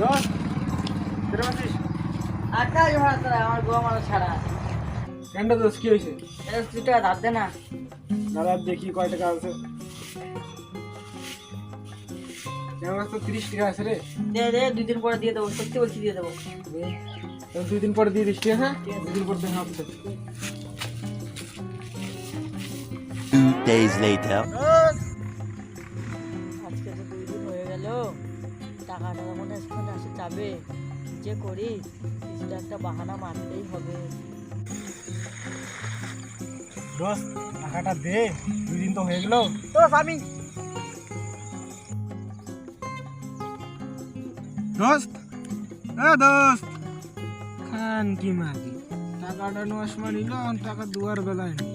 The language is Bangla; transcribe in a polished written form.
দোস্ত কেটে পাচ্ছিস? আটকা ভাড়া তোরা আমার গোয়া মানুষ ছাড়া কেনটা দোস্ত কি হয়েছে? 2 টাকা ধার দে না। দাদা দেখি কয় টাকা আছে। আমার কাছে তো 30 টাকা আছে রে। দে দে 2 দিন পরে দিয়ে দেবো, সত্যি বলছি দিয়ে দেবো। তো 2 দিন পরে দিয়ে দিস, ঠিক আছে? 2 দিন পর দেখা হবে। 2 days later. আজকে তো 2 দিন হয়ে গেল, টাকাটা মনে হয় আসে যাবে। যে করি কিছুটা একটা বাহানা মারতেই হবে। দোস্ত টাকাটা দে, 2 দিন তো হয়ে গেল। আমি দোস্ত দোস্ত খান কি মাগি, টাকাটা নেওয়ার সময় নিল, টাকা দুয়ার বেলায় নেই।